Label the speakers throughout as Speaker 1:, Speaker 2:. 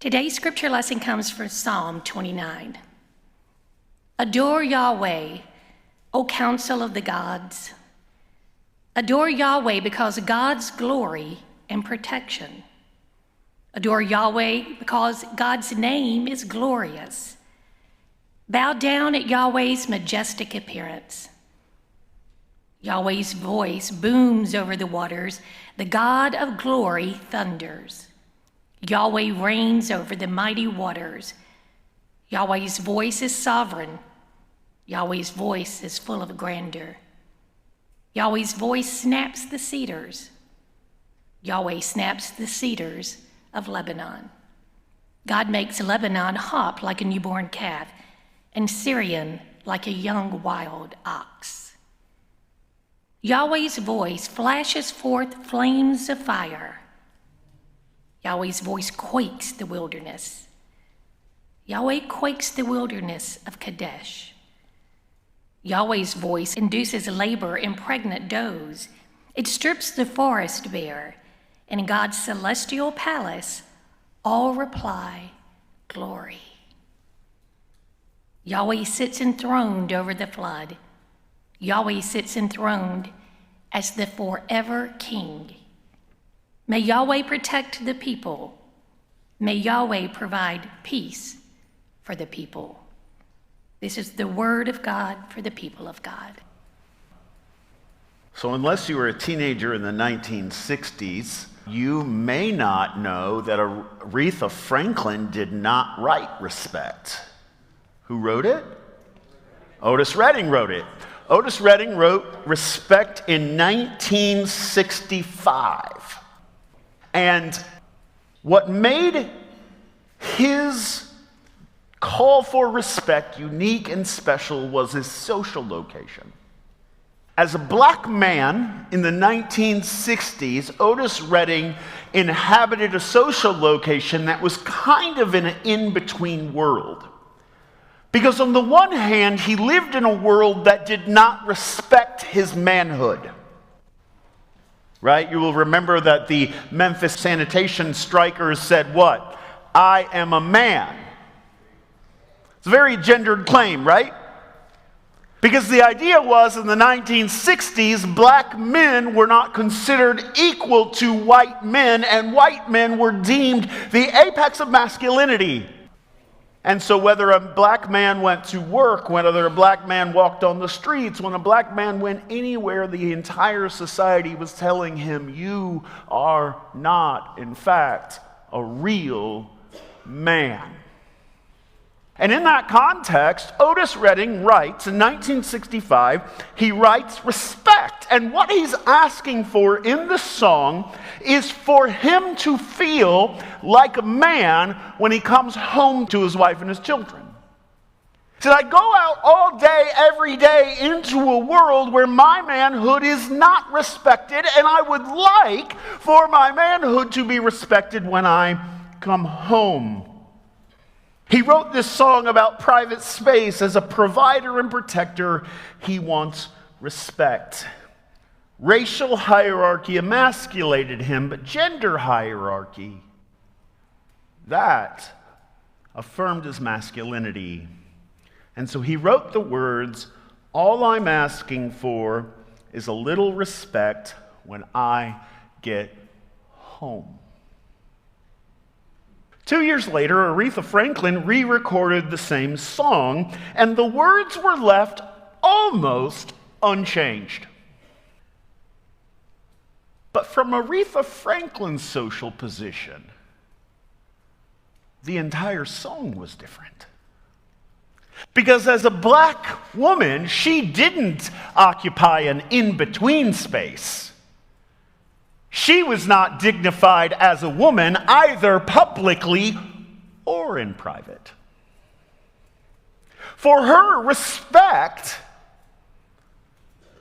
Speaker 1: Today's scripture lesson comes from Psalm 29. Adore Yahweh, O council of the gods. Adore Yahweh because of God's glory and protection. Adore Yahweh because God's name is glorious. Bow down at Yahweh's majestic appearance. Yahweh's voice booms over the waters. The God of glory thunders. Yahweh reigns over the mighty waters. Yahweh's voice is sovereign. Yahweh's voice is full of grandeur. Yahweh's voice snaps the cedars. Yahweh snaps the cedars of Lebanon. God makes Lebanon hop like a newborn calf, and Syrian like a young wild ox. Yahweh's voice flashes forth flames of fire. Yahweh's voice quakes the wilderness. Yahweh quakes the wilderness of Kadesh. Yahweh's voice induces labor in pregnant does. It strips the forest bare. And in God's celestial palace, all reply, glory. Yahweh sits enthroned over the flood. Yahweh sits enthroned as the forever king. May Yahweh protect the people. May Yahweh provide peace for the people. This is the word of God for the people of God.
Speaker 2: So unless you were a teenager in the 1960s, you may not know that Aretha Franklin did not write Respect. Who wrote it? Otis Redding wrote it. Otis Redding wrote Respect in 1965. And what made his call for respect unique and special was his social location. As a black man in the 1960s, Otis Redding inhabited a social location that was kind of in an in-between world. Because on the one hand, he lived in a world that did not respect his manhood. Right? You will remember that the Memphis sanitation strikers said what? I am a man. It's a very gendered claim, right? Because the idea was in the 1960s, black men were not considered equal to white men, and white men were deemed the apex of masculinity. And so whether a black man went to work, whether a black man walked on the streets, when a black man went anywhere, the entire society was telling him, you are not, in fact, a real man. And in that context, Otis Redding writes, in 1965, he writes Respect. And what he's asking for in the song is for him to feel like a man when he comes home to his wife and his children. He said, I go out all day, every day into a world where my manhood is not respected, and I would like for my manhood to be respected when I come home. He wrote this song about private space. As a provider and protector, he wants respect. Racial hierarchy emasculated him, but gender hierarchy, that affirmed his masculinity. And so he wrote the words, all I'm asking for is a little respect when I get home. 2 years later, Aretha Franklin re-recorded the same song, and the words were left almost unchanged. But from Aretha Franklin's social position, the entire song was different. Because as a black woman, she didn't occupy an in-between space. She was not dignified as a woman, either publicly or in private. For her, respect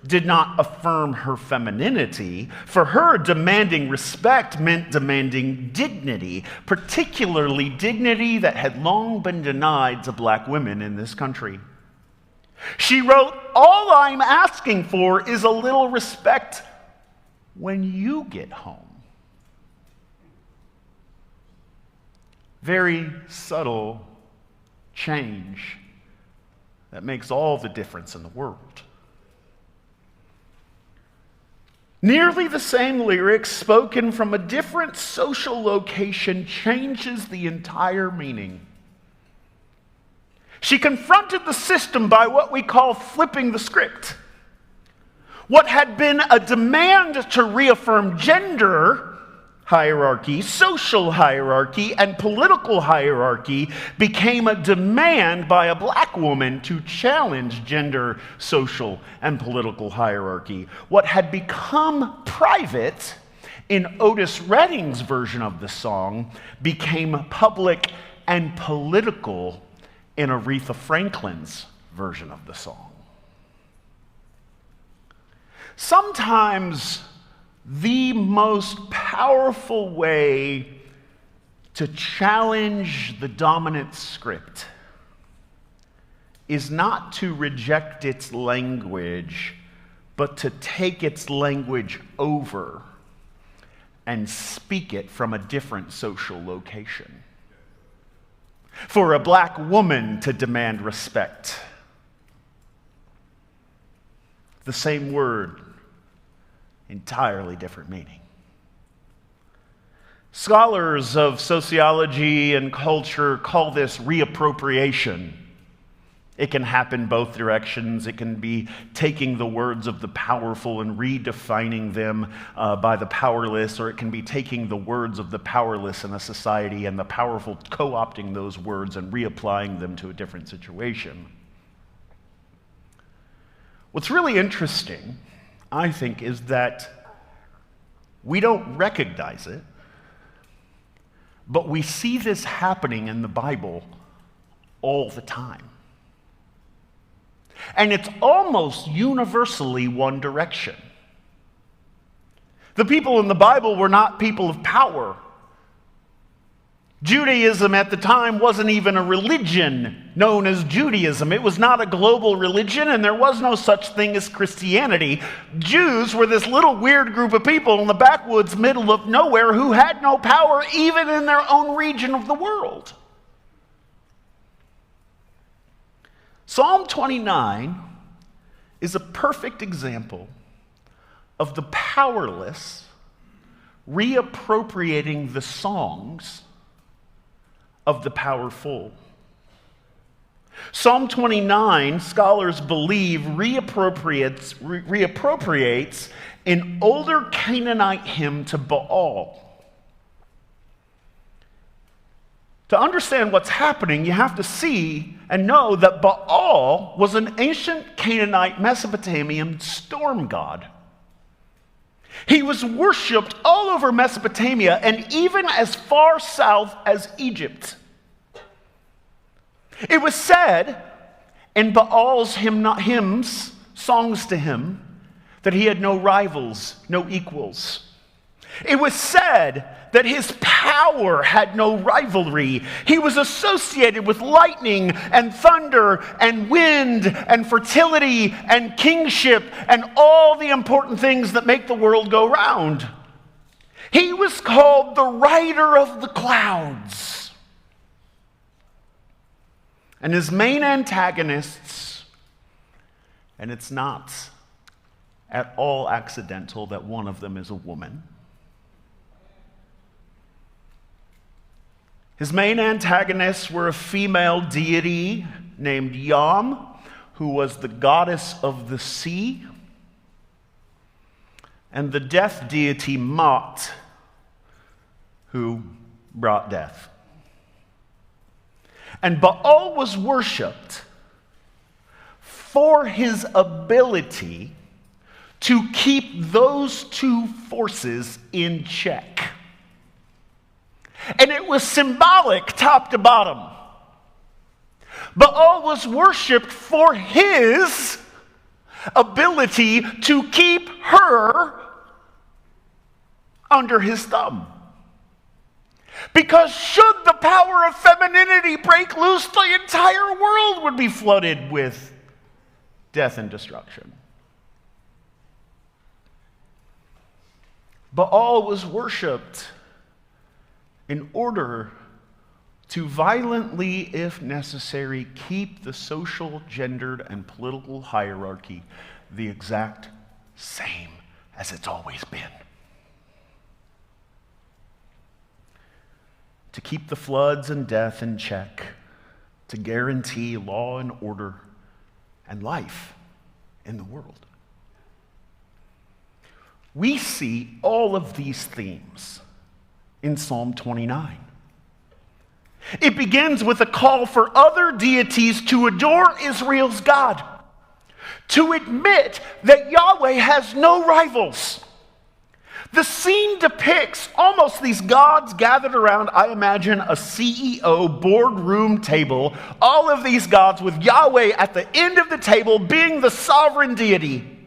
Speaker 2: did not affirm her femininity. For her, demanding respect meant demanding dignity, particularly dignity that had long been denied to black women in this country. She wrote, all I'm asking for is a little respect when you get home. very subtle change that makes all the difference in the world. Nearly the same lyrics spoken from a different social location changes the entire meaning. She confronted the system by what we call flipping the script. What had been a demand to reaffirm gender hierarchy, social hierarchy, and political hierarchy became a demand by a black woman to challenge gender, social, and political hierarchy. What had become private in Otis Redding's version of the song became public and political in Aretha Franklin's version of the song. Sometimes the most powerful way to challenge the dominant script is not to reject its language, but to take its language over and speak it from a different social location. For a black woman to demand respect, the same word, entirely different meaning. Scholars of sociology and culture call this reappropriation. It can happen both directions. It can be taking the words of the powerful and redefining them by the powerless, or it can be taking the words of the powerless in a society and the powerful co-opting those words and reapplying them to a different situation. What's really interesting, I think, is that we don't recognize it, but we see this happening in the Bible all the time. And it's almost universally one direction. The people in the Bible were not people of power. Judaism at the time wasn't even a religion known as Judaism. It was not a global religion, and there was no such thing as Christianity. Jews were this little weird group of people in the backwoods, middle of nowhere, who had no power even in their own region of the world. Psalm 29 is a perfect example of the powerless reappropriating the songs of the powerful. Psalm 29, scholars believe, reappropriates an older Canaanite hymn to Baal. To understand what's happening, you have to see and know that Baal was an ancient Canaanite Mesopotamian storm god. He was worshipped all over Mesopotamia and even as far south as Egypt. It was said in Baal's hymns, songs to him, that he had no rivals, no equals. It was said that his power had no rivalry. He was associated with lightning and thunder and wind and fertility and kingship and all the important things that make the world go round. He was called the rider of the clouds. And his main antagonists, and it's not at all accidental that one of them is a woman. His main antagonists were a female deity named Yam, who was the goddess of the sea, and the death deity Mot, who brought death. And Baal was worshipped for his ability to keep those two forces in check. And it was symbolic top to bottom. Baal was worshipped for his ability to keep her under his thumb. Because should the power of femininity break loose, the entire world would be flooded with death and destruction. Baal was worshipped in order to violently, if necessary, keep the social, gendered, and political hierarchy the exact same as it's always been. To keep the floods and death in check, to guarantee law and order and life in the world. We see all of these themes in Psalm 29. It begins with a call for other deities to adore Israel's God, to admit that Yahweh has no rivals. The scene depicts almost these gods gathered around, I imagine, a CEO boardroom table, all of these gods with Yahweh at the end of the table being the sovereign deity.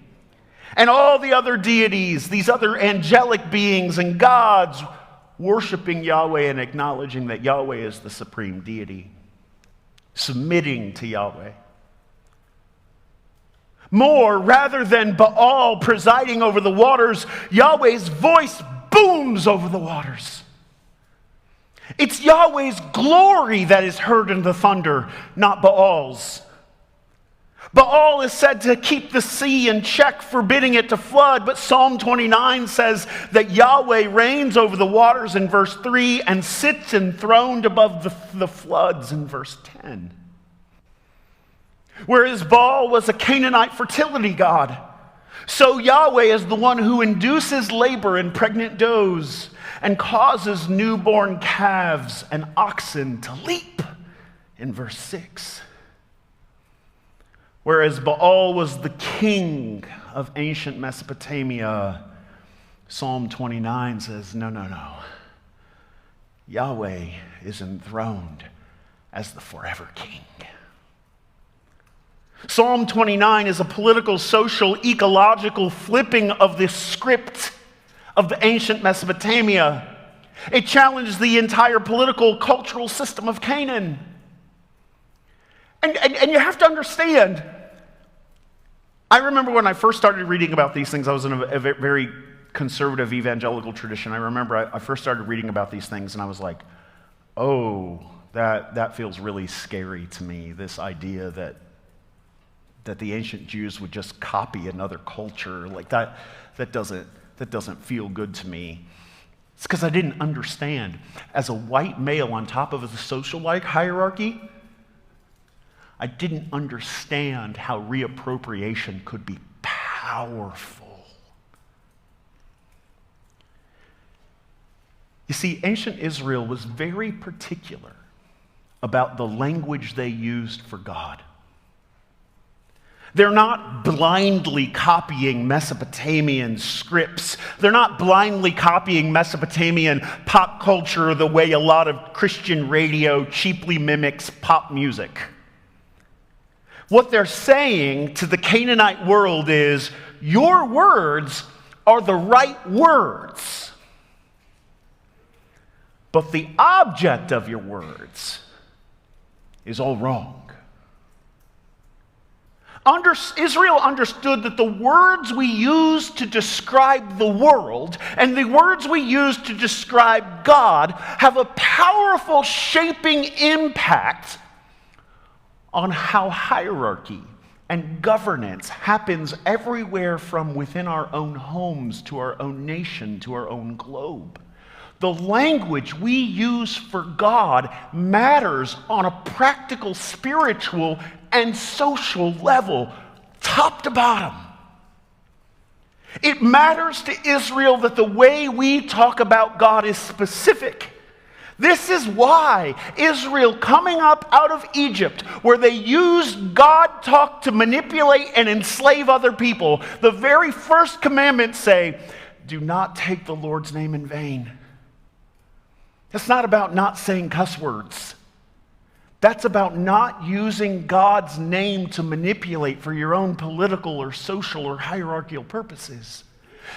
Speaker 2: And all the other deities, these other angelic beings and gods, worshiping Yahweh and acknowledging that Yahweh is the supreme deity, submitting to Yahweh. More, rather than Baal presiding over the waters, Yahweh's voice booms over the waters. It's Yahweh's glory that is heard in the thunder, not Baal's. Baal is said to keep the sea in check, forbidding it to flood, but Psalm 29 says that Yahweh reigns over the waters in verse 3 and sits enthroned above the floods in verse 10. Whereas Baal was a Canaanite fertility god, so Yahweh is the one who induces labor in pregnant does and causes newborn calves and oxen to leap in verse 6. Whereas Baal was the king of ancient Mesopotamia, Psalm 29 says, no. Yahweh is enthroned as the forever king. Psalm 29 is a political, social, ecological flipping of the script of the ancient Mesopotamia. It challenged the entire political, cultural system of Canaan. And you have to understand, I remember when I first started reading about these things, I was in a very conservative evangelical tradition. I remember I first started reading about these things and I was like, oh, that feels really scary to me, this idea that the ancient Jews would just copy another culture. Like that doesn't feel good to me. It's because I didn't understand. As a white male on top of the social hierarchy, I didn't understand how reappropriation could be powerful. You see, ancient Israel was very particular about the language they used for God. They're not blindly copying Mesopotamian scripts. They're not blindly copying Mesopotamian pop culture the way a lot of Christian radio cheaply mimics pop music. What they're saying to the Canaanite world is, your words are the right words, but the object of your words is all wrong. Israel understood that the words we use to describe the world and the words we use to describe God have a powerful shaping impact on how hierarchy and governance happens everywhere from within our own homes to our own nation to our own globe. The language we use for God matters on a practical, spiritual, and social level, top to bottom. It matters to Israel that the way we talk about God is specific. This is why Israel, coming up out of Egypt, where they used God talk to manipulate and enslave other people, the very first commandments say, do not take the Lord's name in vain. It's not about not saying cuss words. That's about not using God's name to manipulate for your own political or social or hierarchical purposes.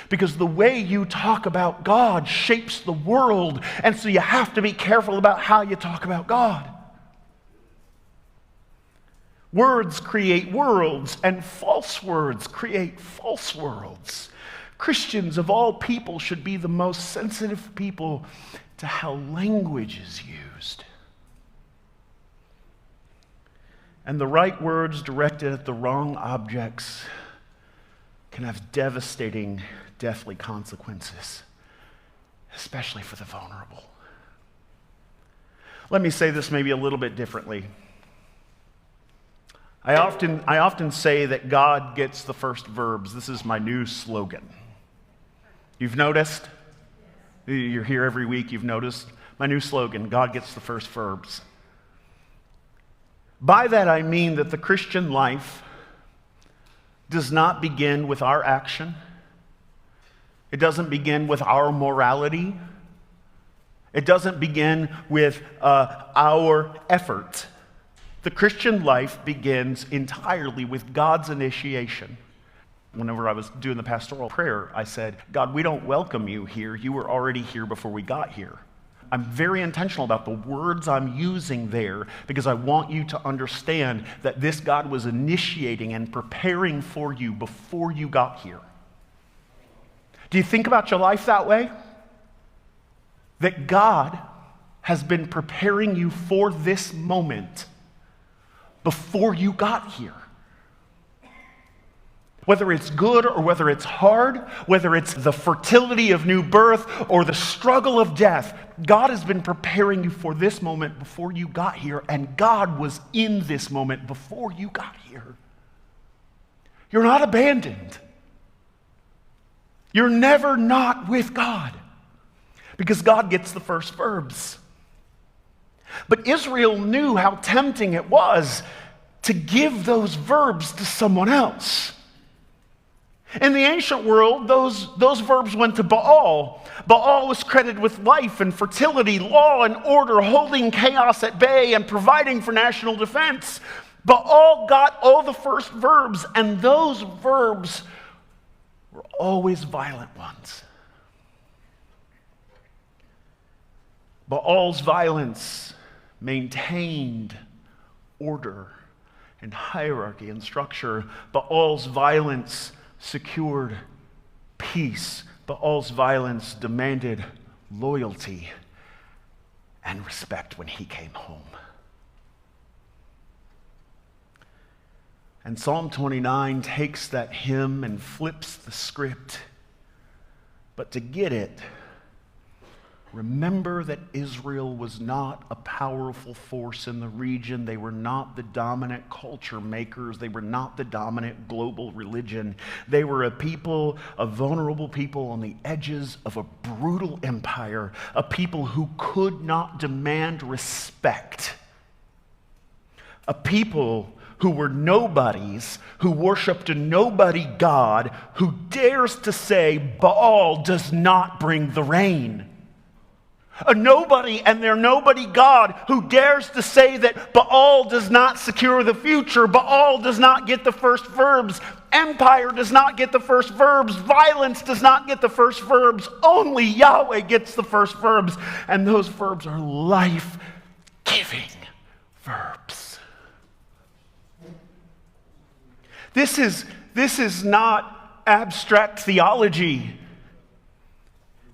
Speaker 2: Because the way you talk about God shapes the world, and so you have to be careful about how you talk about God. Words create worlds, and false words create false worlds. Christians of all people should be the most sensitive people to how language is used. And the right words directed at the wrong objects can have devastating, deathly consequences, especially for the vulnerable. Let me say this maybe a little bit differently. I often say that God gets the first verbs. This is my new slogan. You've noticed? You're here every week, you've noticed. My new slogan, God gets the first verbs. By that I mean that the Christian life does not begin with our action. It doesn't begin with our morality. It doesn't begin with our effort. The Christian life begins entirely with God's initiation. Whenever I was doing the pastoral prayer, I said, God, we don't welcome you here. You were already here before we got here. I'm very intentional about the words I'm using there because I want you to understand that this God was initiating and preparing for you before you got here. Do you think about your life that way? That God has been preparing you for this moment before you got here. Whether it's good or whether it's hard, whether it's the fertility of new birth or the struggle of death, God has been preparing you for this moment before you got here, and God was in this moment before you got here. You're not abandoned. You're never not with God because God gets the first verbs. But Israel knew how tempting it was to give those verbs to someone else. In the ancient world, those verbs went to Baal. Baal was credited with life and fertility, law and order, holding chaos at bay and providing for national defense. Baal got all the first verbs, and those verbs were always violent ones. Baal's violence maintained order and hierarchy and structure. Baal's violence secured peace. Baal's violence demanded loyalty and respect when he came home. And Psalm 29 takes that hymn and flips the script. But to get it, remember that Israel was not a powerful force in the region. They were not the dominant culture makers. They were not the dominant global religion. They were a people, a vulnerable people on the edges of a brutal empire, a people who could not demand respect, a people who were nobodies, who worshiped a nobody God, who dares to say Baal does not bring the rain. A nobody and their nobody God who dares to say that Baal does not secure the future. Baal does not get the first verbs. Empire does not get the first verbs. Violence does not get the first verbs. Only Yahweh gets the first verbs. And those verbs are life-giving verbs. This is not abstract theology.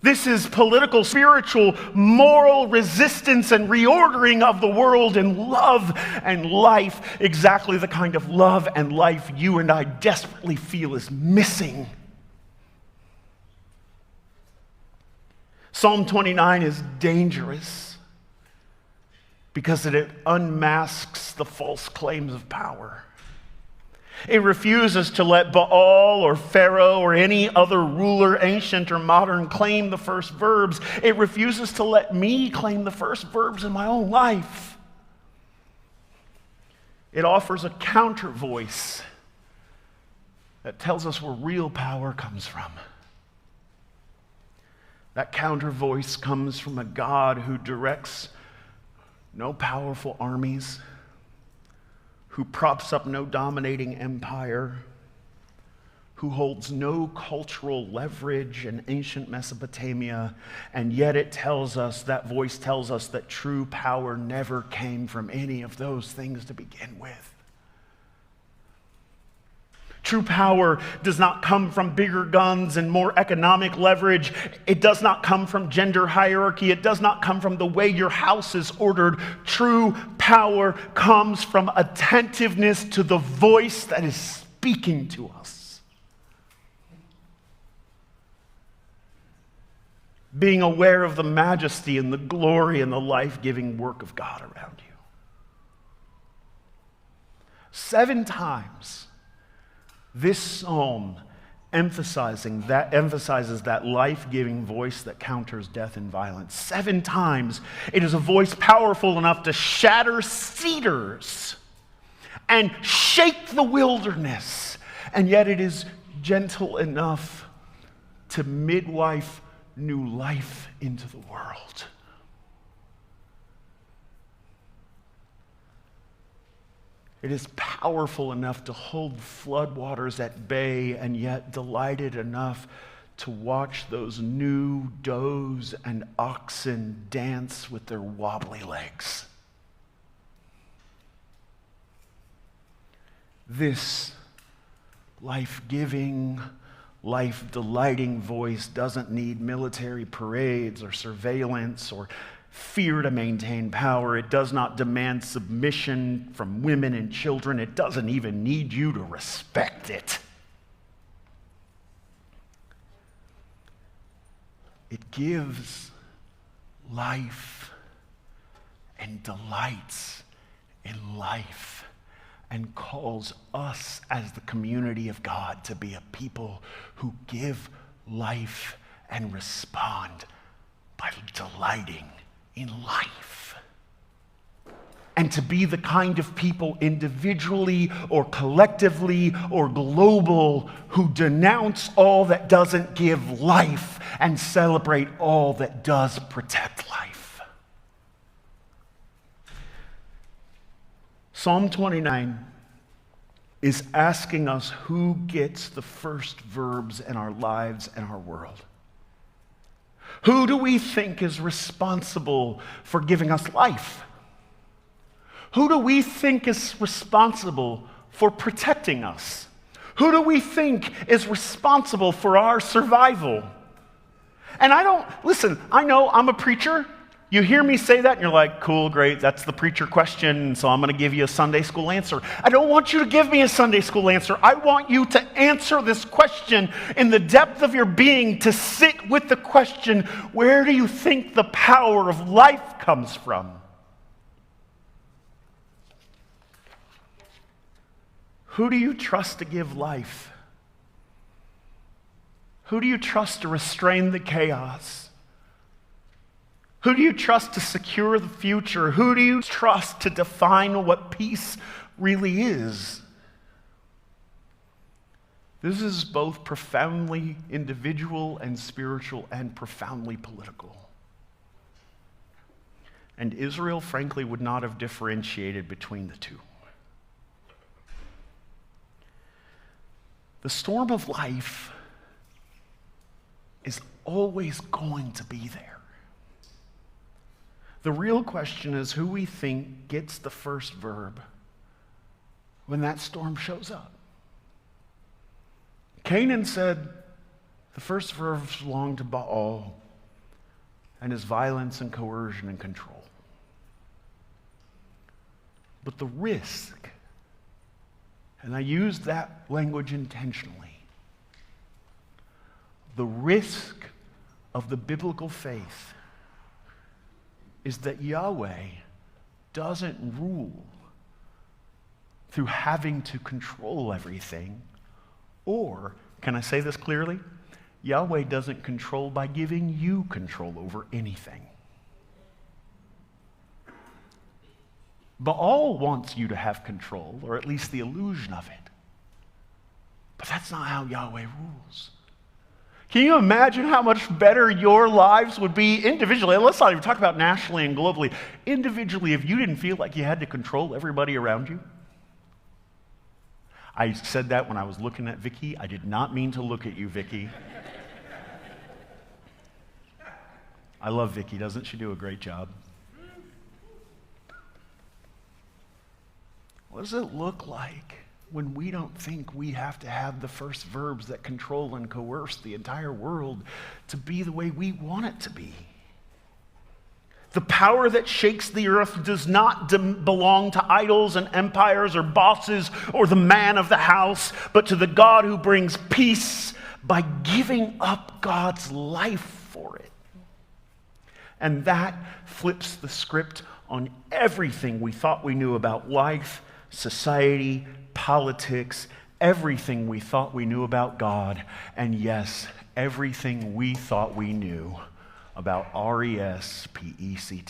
Speaker 2: This is political, spiritual, moral resistance and reordering of the world in love and life, exactly the kind of love and life you and I desperately feel is missing. Psalm 29 is dangerous because it unmasks the false claims of power. It refuses to let Baal or Pharaoh or any other ruler, ancient or modern, claim the first verbs. It refuses to let me claim the first verbs in my own life. It offers a counter voice that tells us where real power comes from. That counter voice comes from a God who directs no powerful armies, who props up no dominating empire, who holds no cultural leverage in ancient Mesopotamia, and yet that voice tells us that true power never came from any of those things to begin with. True power does not come from bigger guns and more economic leverage. It does not come from gender hierarchy. It does not come from the way your house is ordered. True power power comes from attentiveness to the voice that is speaking to us. Being aware of the majesty and the glory and the life-giving work of God around you. 7 times, this psalm emphasizes that life-giving voice that counters death and violence. 7 times, it is a voice powerful enough to shatter cedars and shake the wilderness, and yet it is gentle enough to midwife new life into the world. It is powerful enough to hold floodwaters at bay, and yet delighted enough to watch those new does and oxen dance with their wobbly legs. This life-giving, life-delighting voice doesn't need military parades or surveillance or fear to maintain power. It does not demand submission from women and children. It doesn't even need you to respect it. It gives life and delights in life and calls us as the community of God to be a people who give life and respond by delighting in life. And to be the kind of people individually or collectively or global who denounce all that doesn't give life and celebrate all that does protect life. Psalm 29 is asking us who gets the first verbs in our lives and our world. Who do we think is responsible for giving us life? Who do we think is responsible for protecting us? Who do we think is responsible for our survival? And I know I'm a preacher. You hear me say that and you're like, cool, great, that's the preacher question, so I'm going to give you a Sunday school answer. I don't want you to give me a Sunday school answer. I want you to answer this question in the depth of your being, to sit with the question, where do you think the power of life comes from? Who do you trust to give life? Who do you trust to restrain the chaos? Who do you trust to secure the future? Who do you trust to define what peace really is? This is both profoundly individual and spiritual and profoundly political. And Israel, frankly, would not have differentiated between the two. The storm of life is always going to be there. The real question is who we think gets the first verb when that storm shows up. Canaan said the first verbs belonged to Baal and his violence and coercion and control. But the risk, and I use that language intentionally, the risk of the biblical faith is that Yahweh doesn't rule through having to control everything, or, can I say this clearly? Yahweh doesn't control by giving you control over anything. Baal wants you to have control, or at least the illusion of it. But that's not how Yahweh rules. Can you imagine how much better your lives would be individually? Let's not even talk about nationally and globally. Individually, if you didn't feel like you had to control everybody around you. I said that when I was looking at Vicky. I did not mean to look at you, Vicky. I love Vicky. Doesn't she do a great job? What does it look like when we don't think we have to have the first verbs that control and coerce the entire world to be the way we want it to be? The power that shakes the earth does not belong to idols and empires or bosses or the man of the house, but to the God who brings peace by giving up God's life for it. And that flips the script on everything we thought we knew about life, society, politics, everything we thought we knew about God, and yes, everything we thought we knew about RESPECT.